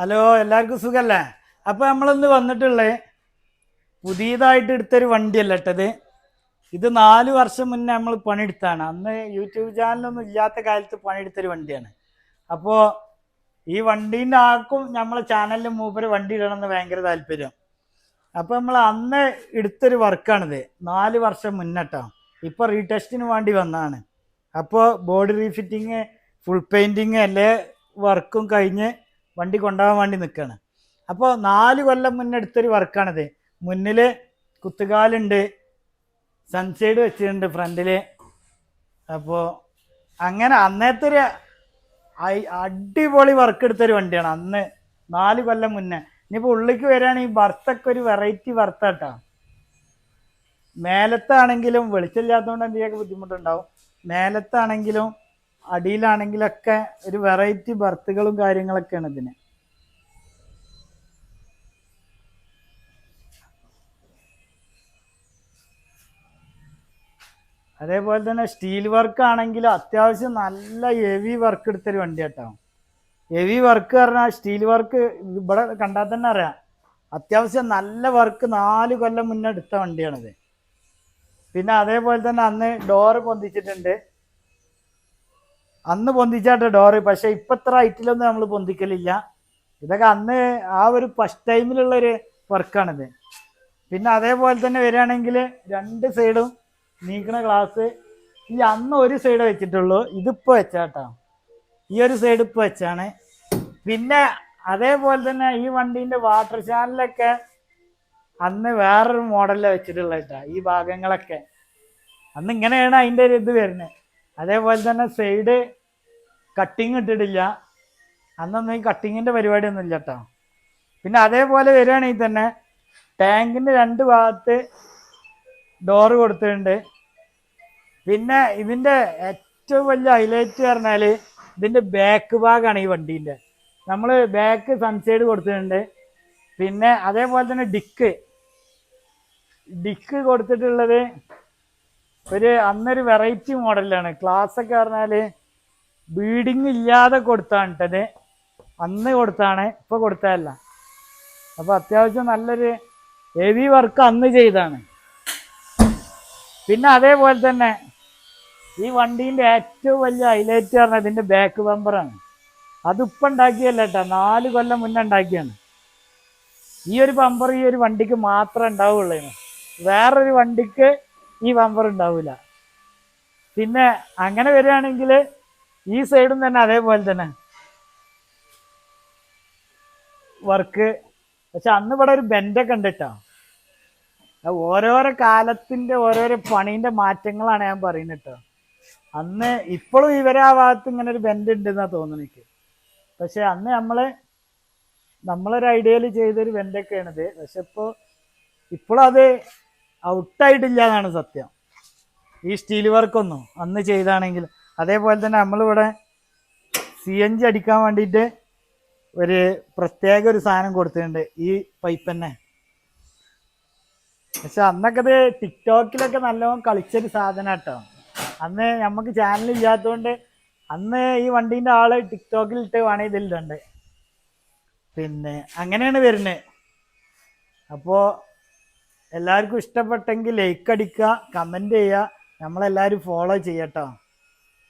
Hello, എല്ലാവർക്കും സുഖല്ലേ? അപ്പോൾ നമ്മളിന്ന് വന്നിട്ടുള്ളത് പുതിയതായിട്ട് എടുത്തൊരു വണ്ടിയല്ല ഇട്ടത്. ഇത് 4 വർഷം മുന്നേ നമ്മൾ പണിയെടുത്താണ്. അന്ന് യൂട്യൂബ് ചാനലൊന്നും ഇല്ലാത്ത കാലത്ത് പണിയെടുത്തൊരു വണ്ടിയാണ്. അപ്പോൾ ഈ വണ്ടീൻ്റെ ആർക്കും നമ്മളെ ചാനലിൽ മൂപ്പര് വണ്ടി ഇടണമെന്ന് ഭയങ്കര താല്പര്യം. അപ്പോൾ നമ്മൾ അന്ന് എടുത്തൊരു വർക്കാണിത്, 4 വർഷം മുന്നട്ടോ. ഇപ്പോൾ റീടെസ്റ്റിന് വേണ്ടി വന്നതാണ്. അപ്പോൾ ബോഡി റീഫിറ്റിങ്, ഫുൾ പെയിൻറ്റിങ് എല്ലാ വർക്കും കഴിഞ്ഞ് വണ്ടി കൊണ്ടുപോകാൻ വേണ്ടി നിൽക്കുകയാണ്. അപ്പോൾ 4 കൊല്ലം മുന്നേ എടുത്തൊരു വർക്കാണിത്. മുന്നിൽ കുത്തുകാലുണ്ട്, സൺസൈഡ് വെച്ചിട്ടുണ്ട് ഫ്രണ്ടിൽ. അപ്പോൾ അങ്ങനെ അന്നത്തെ ഒരു അടിപൊളി വർക്ക് എടുത്തൊരു വണ്ടിയാണ് അന്ന്, 4 കൊല്ലം മുന്നേ. ഇനിയിപ്പോൾ ഉള്ളിലേക്ക് വരികയാണെങ്കിൽ ബർത്തൊക്കെ ഒരു വെറൈറ്റി ബർത്താട്ടോ. മേലത്താണെങ്കിലും വെളിച്ചമില്ലാത്തതുകൊണ്ട് എന്തെങ്കിലുമൊക്കെ ബുദ്ധിമുട്ടുണ്ടാവും. മേലത്താണെങ്കിലും അടിയിലാണെങ്കിലൊക്കെ ഒരു വെറൈറ്റി ബർത്തുകളും കാര്യങ്ങളൊക്കെയാണ് ഇതിന്. അതേപോലെ തന്നെ സ്റ്റീൽ വർക്ക് ആണെങ്കിലും അത്യാവശ്യം നല്ല ഹെവി വർക്ക് എടുത്തൊരു വണ്ടി കേട്ടോ. ഹെവി വർക്ക് പറഞ്ഞാൽ സ്റ്റീൽ വർക്ക് ഇവിടെ കണ്ടാൽ തന്നെ അറിയാം. അത്യാവശ്യം നല്ല വർക്ക് 4 കൊല്ലം മുന്നേ എടുത്ത വണ്ടിയാണിത്. പിന്നെ അതേപോലെ തന്നെ അന്ന് ഡോറ് പൊന്തിച്ചിട്ടുണ്ട്. അന്ന് പൊന്തിച്ചാട്ടെ ഡോറ്, പക്ഷെ ഇപ്പം ഇത്ര ഹൈറ്റിലൊന്നും നമ്മൾ പൊന്തിക്കലില്ല. ഇതൊക്കെ അന്ന് ആ ഒരു ഫസ്റ്റ് ടൈമിലുള്ളൊരു വർക്കാണിത്. പിന്നെ അതേപോലെ തന്നെ വരികയാണെങ്കിൽ 2 സൈഡും നീക്കണ ഗ്ലാസ്. ഈ അന്ന് ഒരു സൈഡ് വെച്ചിട്ടുള്ളൂ, ഇതിപ്പോൾ വെച്ചാട്ടോ. ഈ ഒരു സൈഡ് ഇപ്പോൾ വെച്ചാണ്. പിന്നെ അതേപോലെ തന്നെ ഈ വണ്ടീൻ്റെ വാട്ടർ ചാനലൊക്കെ അന്ന് വേറൊരു മോഡലിലാണ് വെച്ചിട്ടുള്ളത് കേട്ടോ. ഈ ഭാഗങ്ങളൊക്കെ അന്ന് ഇങ്ങനെയാണ് അതിൻ്റെ ഒരു ഇത് വരുന്നത്. അതേപോലെ തന്നെ സൈഡ് കട്ടിങ് ഇട്ടിട്ടില്ല. അന്നൊന്നും ഈ കട്ടിങ്ങിൻ്റെ പരിപാടിയൊന്നും ഇല്ല കേട്ടോ. പിന്നെ അതേപോലെ വരികയാണെങ്കിൽ തന്നെ ടാങ്കിൻ്റെ 2 ഭാഗത്ത് ഡോറ് കൊടുത്തിട്ടുണ്ട്. പിന്നെ ഇതിൻ്റെ ഏറ്റവും വലിയ ഹൈലൈറ്റ് പറഞ്ഞാൽ ഇതിൻ്റെ ബാക്ക് ഭാഗമാണ് ഈ വണ്ടീൻ്റെ. നമ്മൾ ബാക്ക് സൺസൈഡ് കൊടുത്തിട്ടുണ്ട്. പിന്നെ അതേപോലെ തന്നെ ഡിക്ക് കൊടുത്തിട്ടുള്ളത് അന്നൊരു വെറൈറ്റി മോഡലാണ്. ക്ലാസ്സൊക്കെ പറഞ്ഞാൽ ബീഡിങ് ഇല്ലാതെ കൊടുത്താണ് ഇട്ടത്. അന്ന് കൊടുത്താണ്, ഇപ്പോൾ കൊടുത്തതല്ല. അപ്പോൾ അത്യാവശ്യം നല്ലൊരു ഹെവി വർക്ക് അന്ന് ചെയ്താണ്. പിന്നെ അതേപോലെ തന്നെ ഈ വണ്ടീൻ്റെ ഏറ്റവും വലിയ ഹൈലൈറ്റ് പറഞ്ഞാൽ ഇതിൻ്റെ ബാക്ക് ബമ്പറാണ്. അതിപ്പോൾ ഉണ്ടാക്കിയല്ല കേട്ടോ, 4 കൊല്ലം മുന്നേ ഉണ്ടാക്കിയാണ്. ഈ ഒരു ബമ്പർ ഈ ഒരു വണ്ടിക്ക് മാത്രമേ ഉണ്ടാവുള്ളൂ. വേറൊരു വണ്ടിക്ക് ഈ ബമ്പർ ഉണ്ടാവില്ല. പിന്നെ അങ്ങനെ വരികയാണെങ്കിൽ ഈ സൈഡും തന്നെ അതേപോലെ തന്നെ വർക്ക്. പക്ഷെ അന്ന് ഇവിടെ ഒരു ബെൻഡൊക്കെ ഉണ്ട് കേട്ടോ. ഓരോരോ കാലത്തിൻ്റെ ഓരോരോ പണീൻ്റെ മാറ്റങ്ങളാണ് ഞാൻ പറയുന്നത് കേട്ടോ. അന്ന് ഇപ്പോഴും ഇവരെ ആ ഭാഗത്ത് ഇങ്ങനെ ഒരു ബെൻഡ് ഉണ്ടെന്നാണ് തോന്നുന്നു എനിക്ക്. പക്ഷെ അന്ന് നമ്മളൊരു ഐഡിയയിൽ ചെയ്തൊരു ബെൻഡൊക്കെയാണിത്. പക്ഷെ ഇപ്പോഴും അത് ഔട്ടായിട്ടില്ല എന്നാണ് സത്യം, ഈ സ്റ്റീൽ വർക്കൊന്നും അന്ന് ചെയ്താണെങ്കിൽ. അതേപോലെ തന്നെ നമ്മളിവിടെ CNG അടിക്കാൻ വേണ്ടിയിട്ട് ഒരു പ്രത്യേക ഒരു സാധനം കൊടുത്തിട്ടുണ്ട്, ഈ പൈപ്പ് തന്നെ. പക്ഷെ അന്നൊക്കെ ഇത് ടിക്ടോക്കിലൊക്കെ നല്ലോണം കളിച്ചൊരു സാധനം കേട്ടോ. അന്ന് നമുക്ക് ചാനലില്ലാത്തതുകൊണ്ട് അന്ന് ഈ വണ്ടീൻ്റെ ആള് ടിക്ടോക്കിലിട്ട് വേണമെങ്കിൽ ഇതിലുണ്ട്. പിന്നെ അങ്ങനെയാണ് വരുന്നത്. അപ്പോൾ എല്ലാവർക്കും ഇഷ്ടപ്പെട്ടെങ്കിൽ ലൈക്ക് അടിക്കുക, കമൻറ്റ് ചെയ്യുക, നമ്മളെല്ലാവരും ഫോളോ ചെയ്യട്ടോ.